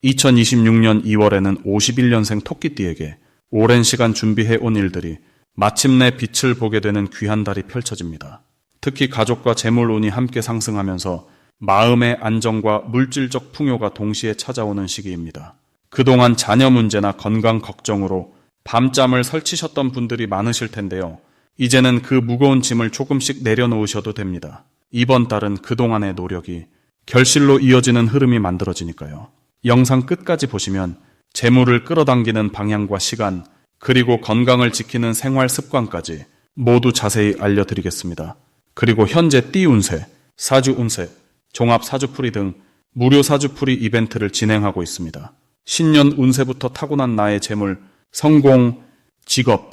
2026년 2월에는 51년생 토끼띠에게 오랜 시간 준비해 온 일들이 마침내 빛을 보게 되는 귀한 달이 펼쳐집니다. 특히 가족과 재물운이 함께 상승하면서 마음의 안정과 물질적 풍요가 동시에 찾아오는 시기입니다. 그동안 자녀 문제나 건강 걱정으로 밤잠을 설치셨던 분들이 많으실 텐데요. 이제는 그 무거운 짐을 조금씩 내려놓으셔도 됩니다. 이번 달은 그동안의 노력이 결실로 이어지는 흐름이 만들어지니까요. 영상 끝까지 보시면 재물을 끌어당기는 방향과 시간, 그리고 건강을 지키는 생활 습관까지 모두 자세히 알려드리겠습니다. 그리고 현재 띠 운세, 사주 운세, 종합 사주풀이 등 무료 사주풀이 이벤트를 진행하고 있습니다. 신년 운세부터 타고난 나의 재물, 성공, 직업,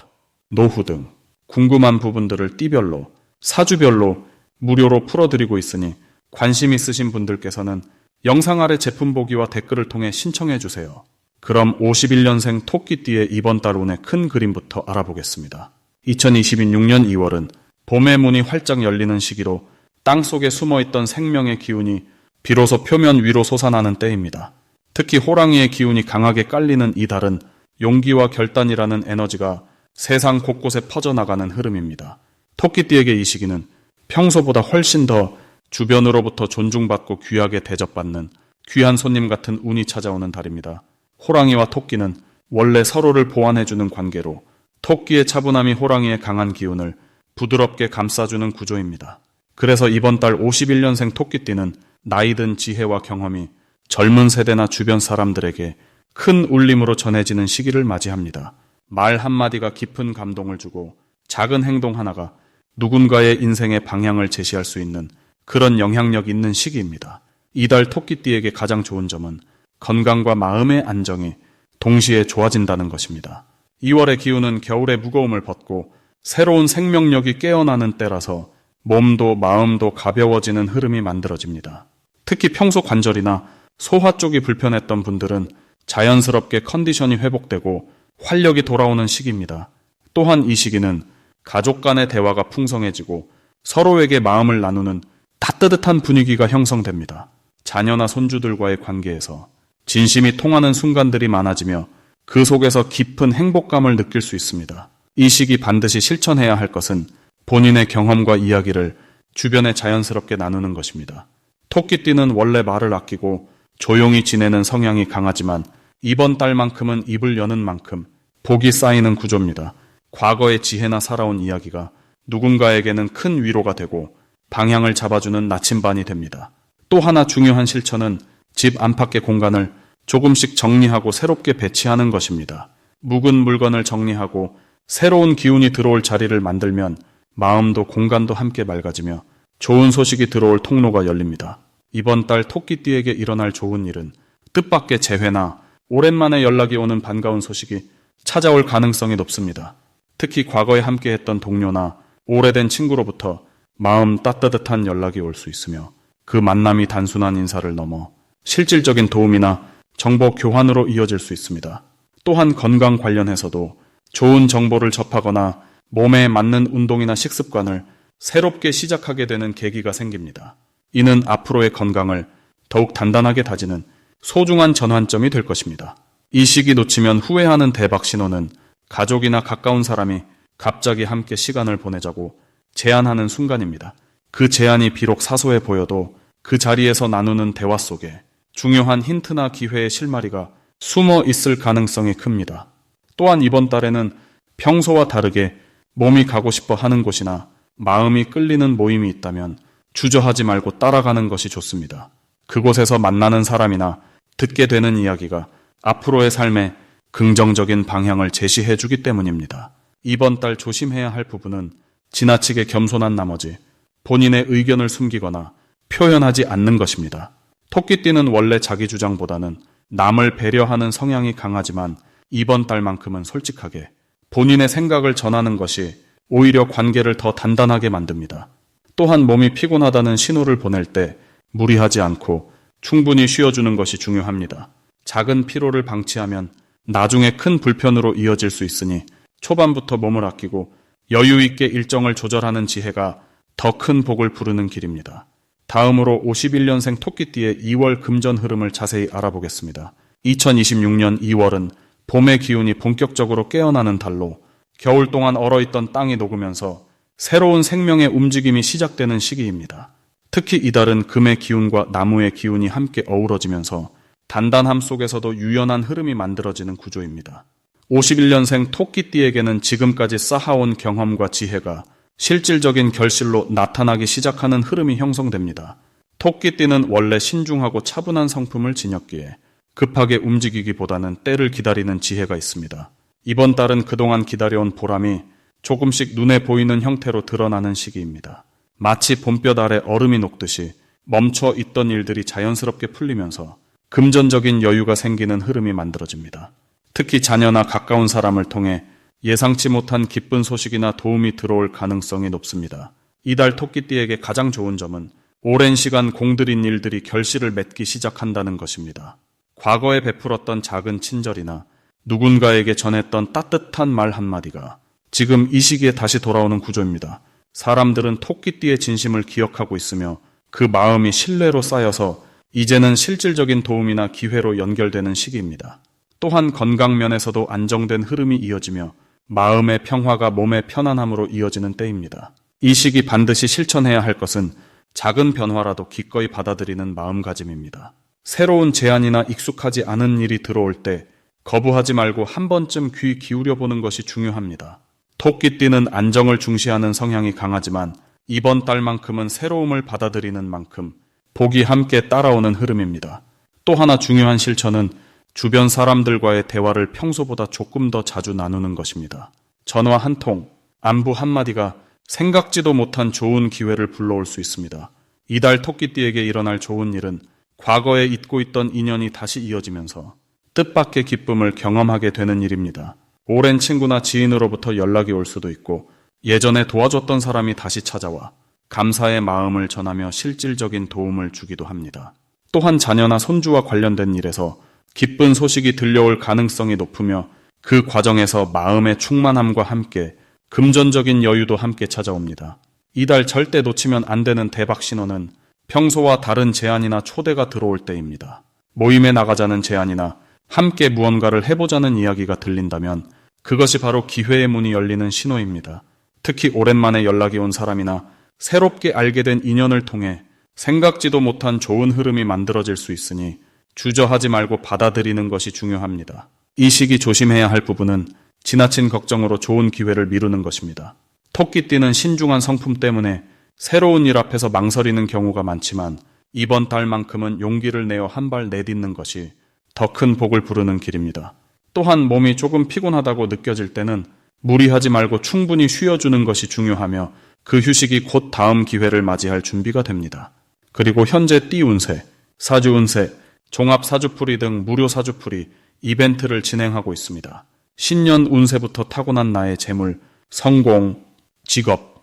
노후 등 궁금한 부분들을 띠별로, 사주별로 무료로 풀어드리고 있으니 관심 있으신 분들께서는 영상 아래 제품 보기와 댓글을 통해 신청해 주세요. 그럼 51년생 토끼띠의 이번 달 운의 큰 그림부터 알아보겠습니다. 2026년 2월은 봄의 문이 활짝 열리는 시기로 땅속에 숨어있던 생명의 기운이 비로소 표면 위로 솟아나는 때입니다. 특히 호랑이의 기운이 강하게 깔리는 이 달은 용기와 결단이라는 에너지가 세상 곳곳에 퍼져나가는 흐름입니다. 토끼띠에게 이 시기는 평소보다 훨씬 더 주변으로부터 존중받고 귀하게 대접받는 귀한 손님 같은 운이 찾아오는 달입니다. 호랑이와 토끼는 원래 서로를 보완해주는 관계로 토끼의 차분함이 호랑이의 강한 기운을 부드럽게 감싸주는 구조입니다. 그래서 이번 달 51년생 토끼띠는 나이든 지혜와 경험이 젊은 세대나 주변 사람들에게 큰 울림으로 전해지는 시기를 맞이합니다. 말 한마디가 깊은 감동을 주고 작은 행동 하나가 누군가의 인생의 방향을 제시할 수 있는 그런 영향력 있는 시기입니다. 이달 토끼띠에게 가장 좋은 점은 건강과 마음의 안정이 동시에 좋아진다는 것입니다. 2월의 기운은 겨울의 무거움을 벗고 새로운 생명력이 깨어나는 때라서 몸도 마음도 가벼워지는 흐름이 만들어집니다. 특히 평소 관절이나 소화 쪽이 불편했던 분들은 자연스럽게 컨디션이 회복되고 활력이 돌아오는 시기입니다. 또한 이 시기는 가족 간의 대화가 풍성해지고 서로에게 마음을 나누는 따뜻한 분위기가 형성됩니다. 자녀나 손주들과의 관계에서 진심이 통하는 순간들이 많아지며 그 속에서 깊은 행복감을 느낄 수 있습니다. 이 시기 반드시 실천해야 할 것은 본인의 경험과 이야기를 주변에 자연스럽게 나누는 것입니다. 토끼띠는 원래 말을 아끼고 조용히 지내는 성향이 강하지만 이번 달만큼은 입을 여는 만큼 복이 쌓이는 구조입니다. 과거의 지혜나 살아온 이야기가 누군가에게는 큰 위로가 되고 방향을 잡아주는 나침반이 됩니다. 또 하나 중요한 실천은 집 안팎의 공간을 조금씩 정리하고 새롭게 배치하는 것입니다. 묵은 물건을 정리하고 새로운 기운이 들어올 자리를 만들면 마음도 공간도 함께 맑아지며 좋은 소식이 들어올 통로가 열립니다. 이번 달 토끼띠에게 일어날 좋은 일은 뜻밖의 재회나 오랜만에 연락이 오는 반가운 소식이 찾아올 가능성이 높습니다. 특히 과거에 함께했던 동료나 오래된 친구로부터 마음 따뜻한 연락이 올 수 있으며 그 만남이 단순한 인사를 넘어 실질적인 도움이나 정보 교환으로 이어질 수 있습니다. 또한 건강 관련해서도 좋은 정보를 접하거나 몸에 맞는 운동이나 식습관을 새롭게 시작하게 되는 계기가 생깁니다. 이는 앞으로의 건강을 더욱 단단하게 다지는 소중한 전환점이 될 것입니다. 이 시기 놓치면 후회하는 대박 신호는 가족이나 가까운 사람이 갑자기 함께 시간을 보내자고 제안하는 순간입니다. 그 제안이 비록 사소해 보여도 그 자리에서 나누는 대화 속에 중요한 힌트나 기회의 실마리가 숨어 있을 가능성이 큽니다. 또한 이번 달에는 평소와 다르게 몸이 가고 싶어 하는 곳이나 마음이 끌리는 모임이 있다면 주저하지 말고 따라가는 것이 좋습니다. 그곳에서 만나는 사람이나 듣게 되는 이야기가 앞으로의 삶에 긍정적인 방향을 제시해 주기 때문입니다. 이번 달 조심해야 할 부분은 지나치게 겸손한 나머지 본인의 의견을 숨기거나 표현하지 않는 것입니다. 토끼띠는 원래 자기 주장보다는 남을 배려하는 성향이 강하지만 이번 달만큼은 솔직하게 본인의 생각을 전하는 것이 오히려 관계를 더 단단하게 만듭니다. 또한 몸이 피곤하다는 신호를 보낼 때 무리하지 않고 충분히 쉬어주는 것이 중요합니다. 작은 피로를 방치하면 나중에 큰 불편으로 이어질 수 있으니 초반부터 몸을 아끼고 여유 있게 일정을 조절하는 지혜가 더 큰 복을 부르는 길입니다. 다음으로 51년생 토끼띠의 2월 금전 흐름을 자세히 알아보겠습니다. 2026년 2월은 봄의 기운이 본격적으로 깨어나는 달로 겨울 동안 얼어있던 땅이 녹으면서 새로운 생명의 움직임이 시작되는 시기입니다. 특히 이달은 금의 기운과 나무의 기운이 함께 어우러지면서 단단함 속에서도 유연한 흐름이 만들어지는 구조입니다. 51년생 토끼띠에게는 지금까지 쌓아온 경험과 지혜가 실질적인 결실로 나타나기 시작하는 흐름이 형성됩니다. 토끼띠는 원래 신중하고 차분한 성품을 지녔기에 급하게 움직이기보다는 때를 기다리는 지혜가 있습니다. 이번 달은 그동안 기다려온 보람이 조금씩 눈에 보이는 형태로 드러나는 시기입니다. 마치 봄볕 아래 얼음이 녹듯이 멈춰 있던 일들이 자연스럽게 풀리면서 금전적인 여유가 생기는 흐름이 만들어집니다. 특히 자녀나 가까운 사람을 통해 예상치 못한 기쁜 소식이나 도움이 들어올 가능성이 높습니다. 이달 토끼띠에게 가장 좋은 점은 오랜 시간 공들인 일들이 결실을 맺기 시작한다는 것입니다. 과거에 베풀었던 작은 친절이나 누군가에게 전했던 따뜻한 말 한마디가 지금 이 시기에 다시 돌아오는 구조입니다. 사람들은 토끼띠의 진심을 기억하고 있으며 그 마음이 신뢰로 쌓여서 이제는 실질적인 도움이나 기회로 연결되는 시기입니다. 또한 건강 면에서도 안정된 흐름이 이어지며 마음의 평화가 몸의 편안함으로 이어지는 때입니다. 이 시기 반드시 실천해야 할 것은 작은 변화라도 기꺼이 받아들이는 마음가짐입니다. 새로운 제안이나 익숙하지 않은 일이 들어올 때 거부하지 말고 한 번쯤 귀 기울여보는 것이 중요합니다. 토끼띠는 안정을 중시하는 성향이 강하지만 이번 달만큼은 새로움을 받아들이는 만큼 복이 함께 따라오는 흐름입니다. 또 하나 중요한 실천은 주변 사람들과의 대화를 평소보다 조금 더 자주 나누는 것입니다. 전화 한 통, 안부 한마디가 생각지도 못한 좋은 기회를 불러올 수 있습니다. 이달 토끼띠에게 일어날 좋은 일은 과거에 잊고 있던 인연이 다시 이어지면서 뜻밖의 기쁨을 경험하게 되는 일입니다. 오랜 친구나 지인으로부터 연락이 올 수도 있고 예전에 도와줬던 사람이 다시 찾아와 감사의 마음을 전하며 실질적인 도움을 주기도 합니다. 또한 자녀나 손주와 관련된 일에서 기쁜 소식이 들려올 가능성이 높으며 그 과정에서 마음의 충만함과 함께 금전적인 여유도 함께 찾아옵니다. 이달 절대 놓치면 안 되는 대박 신호는 평소와 다른 제안이나 초대가 들어올 때입니다. 모임에 나가자는 제안이나 함께 무언가를 해보자는 이야기가 들린다면 그것이 바로 기회의 문이 열리는 신호입니다. 특히 오랜만에 연락이 온 사람이나 새롭게 알게 된 인연을 통해 생각지도 못한 좋은 흐름이 만들어질 수 있으니 주저하지 말고 받아들이는 것이 중요합니다. 이 시기 조심해야 할 부분은 지나친 걱정으로 좋은 기회를 미루는 것입니다. 토끼띠는 신중한 성품 때문에 새로운 일 앞에서 망설이는 경우가 많지만 이번 달만큼은 용기를 내어 한 발 내딛는 것이 더 큰 복을 부르는 길입니다. 또한 몸이 조금 피곤하다고 느껴질 때는 무리하지 말고 충분히 쉬어주는 것이 중요하며 그 휴식이 곧 다음 기회를 맞이할 준비가 됩니다. 그리고 현재 띠 운세, 사주 운세, 종합 사주풀이 등 무료 사주풀이 이벤트를 진행하고 있습니다. 신년 운세부터 타고난 나의 재물, 성공, 직업,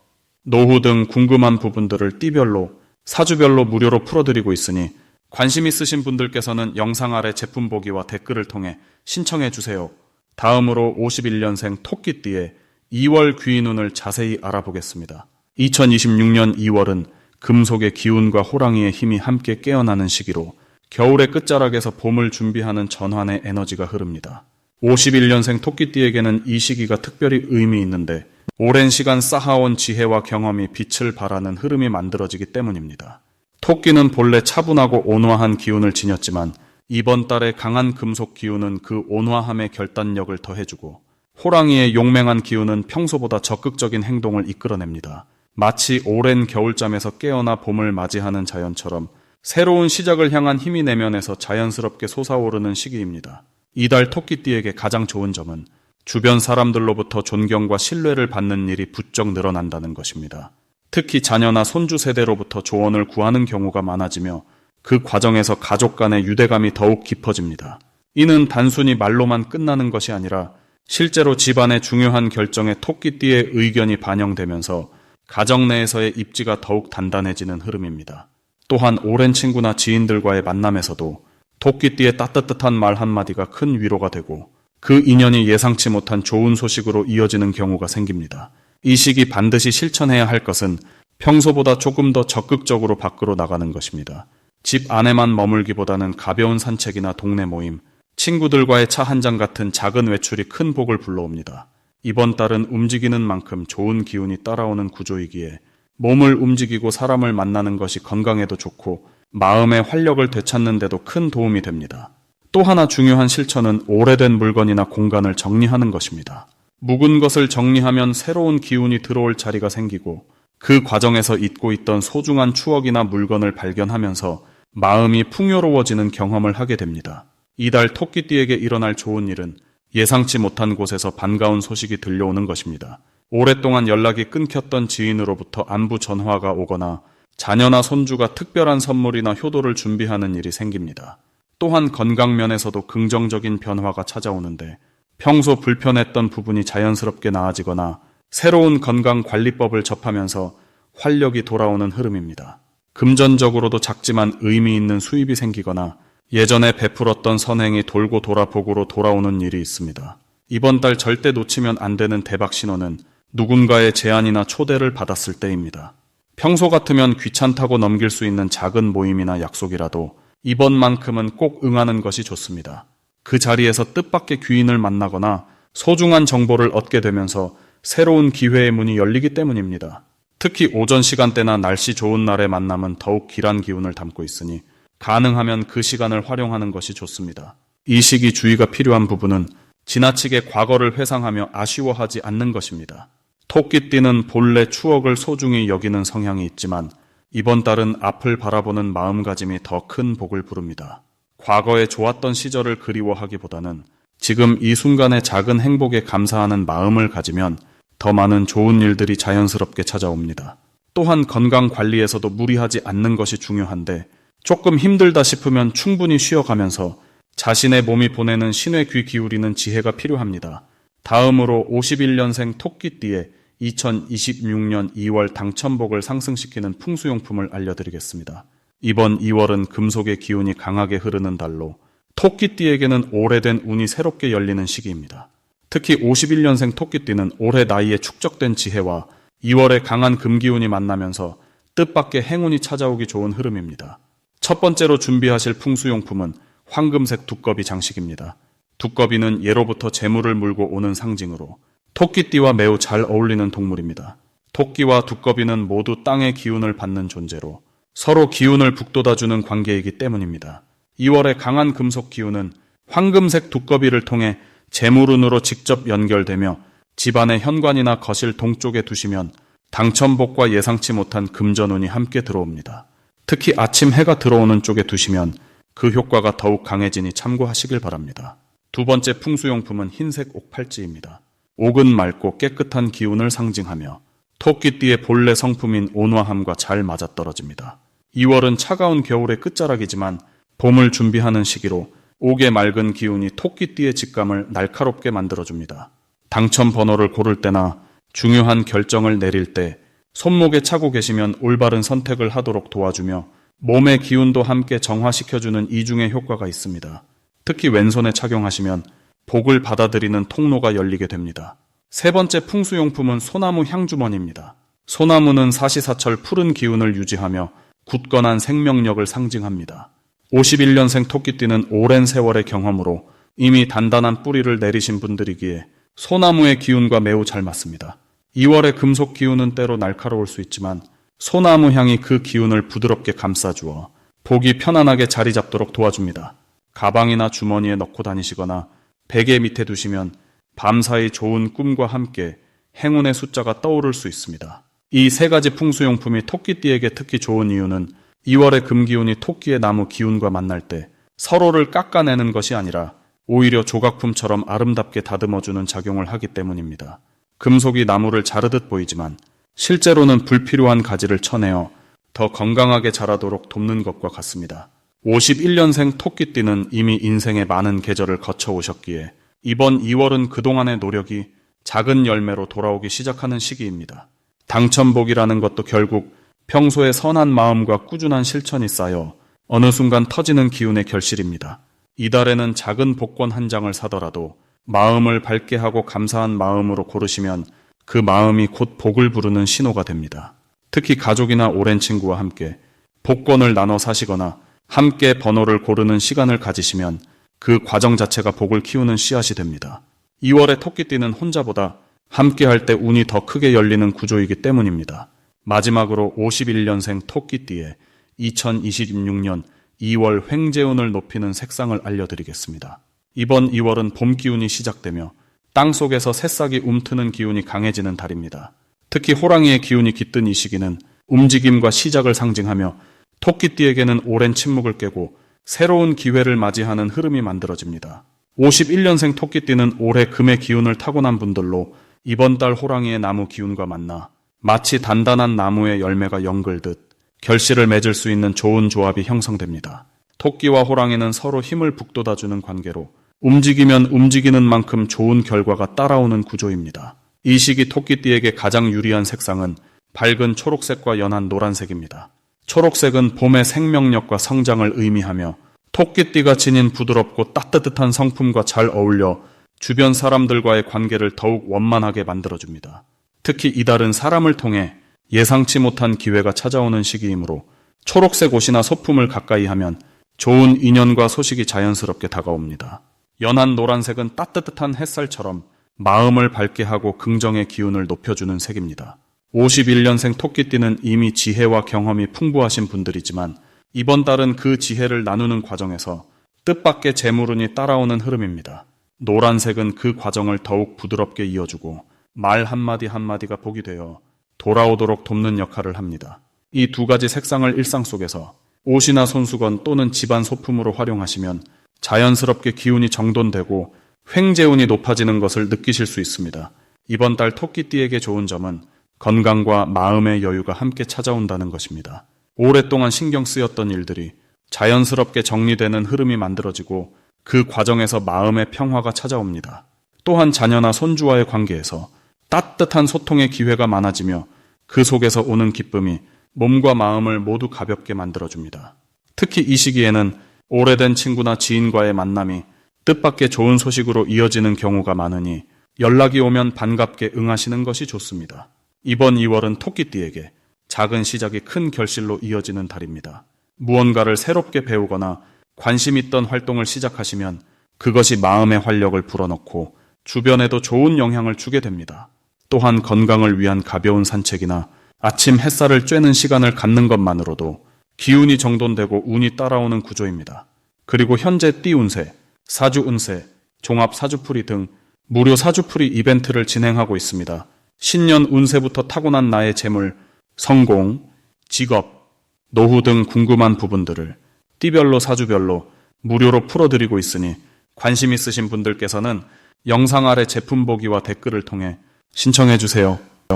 노후 등 궁금한 부분들을 띠별로, 사주별로 무료로 풀어드리고 있으니 관심 있으신 분들께서는 영상 아래 제품 보기와 댓글을 통해 신청해 주세요. 다음으로 51년생 토끼띠의 2월 귀인운을 자세히 알아보겠습니다. 2026년 2월은 금속의 기운과 호랑이의 힘이 함께 깨어나는 시기로 겨울의 끝자락에서 봄을 준비하는 전환의 에너지가 흐릅니다. 51년생 토끼띠에게는 이 시기가 특별히 의미 있는데 오랜 시간 쌓아온 지혜와 경험이 빛을 발하는 흐름이 만들어지기 때문입니다. 토끼는 본래 차분하고 온화한 기운을 지녔지만 이번 달의 강한 금속 기운은 그 온화함의 결단력을 더해주고 호랑이의 용맹한 기운은 평소보다 적극적인 행동을 이끌어냅니다. 마치 오랜 겨울잠에서 깨어나 봄을 맞이하는 자연처럼 새로운 시작을 향한 힘이 내면에서 자연스럽게 솟아오르는 시기입니다. 이달 토끼띠에게 가장 좋은 점은 주변 사람들로부터 존경과 신뢰를 받는 일이 부쩍 늘어난다는 것입니다. 특히 자녀나 손주 세대로부터 조언을 구하는 경우가 많아지며 그 과정에서 가족 간의 유대감이 더욱 깊어집니다. 이는 단순히 말로만 끝나는 것이 아니라 실제로 집안의 중요한 결정에 토끼띠의 의견이 반영되면서 가정 내에서의 입지가 더욱 단단해지는 흐름입니다. 또한 오랜 친구나 지인들과의 만남에서도 토끼띠의 따뜻한 말 한마디가 큰 위로가 되고 그 인연이 예상치 못한 좋은 소식으로 이어지는 경우가 생깁니다. 이 시기 반드시 실천해야 할 것은 평소보다 조금 더 적극적으로 밖으로 나가는 것입니다. 집 안에만 머물기보다는 가벼운 산책이나 동네 모임, 친구들과의 차 한 잔 같은 작은 외출이 큰 복을 불러옵니다. 이번 달은 움직이는 만큼 좋은 기운이 따라오는 구조이기에 몸을 움직이고 사람을 만나는 것이 건강에도 좋고 마음의 활력을 되찾는 데도 큰 도움이 됩니다. 또 하나 중요한 실천은 오래된 물건이나 공간을 정리하는 것입니다. 묵은 것을 정리하면 새로운 기운이 들어올 자리가 생기고 그 과정에서 잊고 있던 소중한 추억이나 물건을 발견하면서 마음이 풍요로워지는 경험을 하게 됩니다. 이달 토끼띠에게 일어날 좋은 일은 예상치 못한 곳에서 반가운 소식이 들려오는 것입니다. 오랫동안 연락이 끊겼던 지인으로부터 안부 전화가 오거나 자녀나 손주가 특별한 선물이나 효도를 준비하는 일이 생깁니다. 또한 건강 면에서도 긍정적인 변화가 찾아오는데 평소 불편했던 부분이 자연스럽게 나아지거나 새로운 건강관리법을 접하면서 활력이 돌아오는 흐름입니다. 금전적으로도 작지만 의미 있는 수입이 생기거나 예전에 베풀었던 선행이 돌고 돌아 복으로 돌아오는 일이 있습니다. 이번 달 절대 놓치면 안 되는 대박 신호는 누군가의 제안이나 초대를 받았을 때입니다. 평소 같으면 귀찮다고 넘길 수 있는 작은 모임이나 약속이라도 이번만큼은 꼭 응하는 것이 좋습니다. 그 자리에서 뜻밖의 귀인을 만나거나 소중한 정보를 얻게 되면서 새로운 기회의 문이 열리기 때문입니다. 특히 오전 시간대나 날씨 좋은 날의 만남은 더욱 길한 기운을 담고 있으니 가능하면 그 시간을 활용하는 것이 좋습니다. 이 시기 주의가 필요한 부분은 지나치게 과거를 회상하며 아쉬워하지 않는 것입니다. 토끼띠는 본래 추억을 소중히 여기는 성향이 있지만 이번 달은 앞을 바라보는 마음가짐이 더 큰 복을 부릅니다. 과거에 좋았던 시절을 그리워하기보다는 지금 이 순간의 작은 행복에 감사하는 마음을 가지면 더 많은 좋은 일들이 자연스럽게 찾아옵니다. 또한 건강 관리에서도 무리하지 않는 것이 중요한데 조금 힘들다 싶으면 충분히 쉬어가면서 자신의 몸이 보내는 신의 귀 기울이는 지혜가 필요합니다. 다음으로 51년생 토끼띠의 2026년 2월 당첨복을 상승시키는 풍수용품을 알려드리겠습니다. 이번 2월은 금속의 기운이 강하게 흐르는 달로 토끼띠에게는 오래된 운이 새롭게 열리는 시기입니다. 특히 51년생 토끼띠는 올해 나이에 축적된 지혜와 2월에 강한 금기운이 만나면서 뜻밖의 행운이 찾아오기 좋은 흐름입니다. 첫 번째로 준비하실 풍수용품은 황금색 두꺼비 장식입니다. 두꺼비는 예로부터 재물을 물고 오는 상징으로 토끼띠와 매우 잘 어울리는 동물입니다. 토끼와 두꺼비는 모두 땅의 기운을 받는 존재로 서로 기운을 북돋아주는 관계이기 때문입니다. 2월의 강한 금속 기운은 황금색 두꺼비를 통해 재물운으로 직접 연결되며 집안의 현관이나 거실 동쪽에 두시면 당첨복과 예상치 못한 금전운이 함께 들어옵니다. 특히 아침 해가 들어오는 쪽에 두시면 그 효과가 더욱 강해지니 참고하시길 바랍니다. 두 번째 풍수용품은 흰색 옥팔찌입니다. 옥은 맑고 깨끗한 기운을 상징하며 토끼띠의 본래 성품인 온화함과 잘 맞아떨어집니다. 2월은 차가운 겨울의 끝자락이지만 봄을 준비하는 시기로 옥의 맑은 기운이 토끼띠의 직감을 날카롭게 만들어줍니다. 당첨 번호를 고를 때나 중요한 결정을 내릴 때 손목에 차고 계시면 올바른 선택을 하도록 도와주며 몸의 기운도 함께 정화시켜주는 이중의 효과가 있습니다. 특히 왼손에 착용하시면 복을 받아들이는 통로가 열리게 됩니다. 세 번째 풍수용품은 소나무 향주머니입니다. 소나무는 사시사철 푸른 기운을 유지하며 굳건한 생명력을 상징합니다. 51년생 토끼띠는 오랜 세월의 경험으로 이미 단단한 뿌리를 내리신 분들이기에 소나무의 기운과 매우 잘 맞습니다. 2월의 금속 기운은 때로 날카로울 수 있지만 소나무 향이 그 기운을 부드럽게 감싸주어 복이 편안하게 자리 잡도록 도와줍니다. 가방이나 주머니에 넣고 다니시거나 베개 밑에 두시면 밤사이 좋은 꿈과 함께 행운의 숫자가 떠오를 수 있습니다. 이 세 가지 풍수용품이 토끼띠에게 특히 좋은 이유는 2월의 금기운이 토끼의 나무 기운과 만날 때 서로를 깎아내는 것이 아니라 오히려 조각품처럼 아름답게 다듬어주는 작용을 하기 때문입니다. 금속이 나무를 자르듯 보이지만 실제로는 불필요한 가지를 쳐내어 더 건강하게 자라도록 돕는 것과 같습니다. 51년생 토끼띠는 이미 인생의 많은 계절을 거쳐오셨기에 이번 2월은 그동안의 노력이 작은 열매로 돌아오기 시작하는 시기입니다. 당첨복이라는 것도 결국 평소의 선한 마음과 꾸준한 실천이 쌓여 어느 순간 터지는 기운의 결실입니다. 이달에는 작은 복권 한 장을 사더라도 마음을 밝게 하고 감사한 마음으로 고르시면 그 마음이 곧 복을 부르는 신호가 됩니다. 특히 가족이나 오랜 친구와 함께 복권을 나눠 사시거나 함께 번호를 고르는 시간을 가지시면 그 과정 자체가 복을 키우는 씨앗이 됩니다. 2월의 토끼띠는 혼자보다 함께할 때 운이 더 크게 열리는 구조이기 때문입니다. 마지막으로 51년생 토끼띠의 2026년 2월 횡재운을 높이는 색상을 알려드리겠습니다. 이번 2월은 봄 기운이 시작되며 땅속에서 새싹이 움트는 기운이 강해지는 달입니다. 특히 호랑이의 기운이 깃든 이 시기는 움직임과 시작을 상징하며 토끼띠에게는 오랜 침묵을 깨고 새로운 기회를 맞이하는 흐름이 만들어집니다. 51년생 토끼띠는 올해 금의 기운을 타고난 분들로 이번 달 호랑이의 나무 기운과 만나 마치 단단한 나무의 열매가 연글듯 결실을 맺을 수 있는 좋은 조합이 형성됩니다. 토끼와 호랑이는 서로 힘을 북돋아주는 관계로 움직이면 움직이는 만큼 좋은 결과가 따라오는 구조입니다. 이 시기 토끼띠에게 가장 유리한 색상은 밝은 초록색과 연한 노란색입니다. 초록색은 봄의 생명력과 성장을 의미하며 토끼띠가 지닌 부드럽고 따뜻한 성품과 잘 어울려 주변 사람들과의 관계를 더욱 원만하게 만들어줍니다. 특히 이달은 사람을 통해 예상치 못한 기회가 찾아오는 시기이므로 초록색 옷이나 소품을 가까이 하면 좋은 인연과 소식이 자연스럽게 다가옵니다. 연한 노란색은 따뜻한 햇살처럼 마음을 밝게 하고 긍정의 기운을 높여주는 색입니다. 51년생 토끼띠는 이미 지혜와 경험이 풍부하신 분들이지만 이번 달은 그 지혜를 나누는 과정에서 뜻밖의 재물운이 따라오는 흐름입니다. 노란색은 그 과정을 더욱 부드럽게 이어주고 말 한마디 한마디가 복이 되어 돌아오도록 돕는 역할을 합니다. 이 두 가지 색상을 일상 속에서 옷이나 손수건 또는 집안 소품으로 활용하시면 자연스럽게 기운이 정돈되고 횡재운이 높아지는 것을 느끼실 수 있습니다. 이번 달 토끼띠에게 좋은 점은 건강과 마음의 여유가 함께 찾아온다는 것입니다. 오랫동안 신경 쓰였던 일들이 자연스럽게 정리되는 흐름이 만들어지고 그 과정에서 마음의 평화가 찾아옵니다. 또한 자녀나 손주와의 관계에서 따뜻한 소통의 기회가 많아지며 그 속에서 오는 기쁨이 몸과 마음을 모두 가볍게 만들어줍니다. 특히 이 시기에는 오래된 친구나 지인과의 만남이 뜻밖의 좋은 소식으로 이어지는 경우가 많으니 연락이 오면 반갑게 응하시는 것이 좋습니다. 이번 2월은 토끼띠에게 작은 시작이 큰 결실로 이어지는 달입니다. 무언가를 새롭게 배우거나 관심 있던 활동을 시작하시면 그것이 마음의 활력을 불어넣고 주변에도 좋은 영향을 주게 됩니다. 또한 건강을 위한 가벼운 산책이나 아침 햇살을 쬐는 시간을 갖는 것만으로도 기운이 정돈되고 운이 따라오는 구조입니다. 그리고 현재 띠 운세, 사주 운세, 종합 사주풀이 등 무료 사주풀이 이벤트를 진행하고 있습니다. 신년 운세부터 타고난 나의 재물, 성공, 직업, 노후 등 궁금한 부분들을 띠별로 사주별로 무료로 풀어드리고 있으니 관심 있으신 분들께서는 영상 아래 제품 보기와 댓글을 통해 신청해 주세요.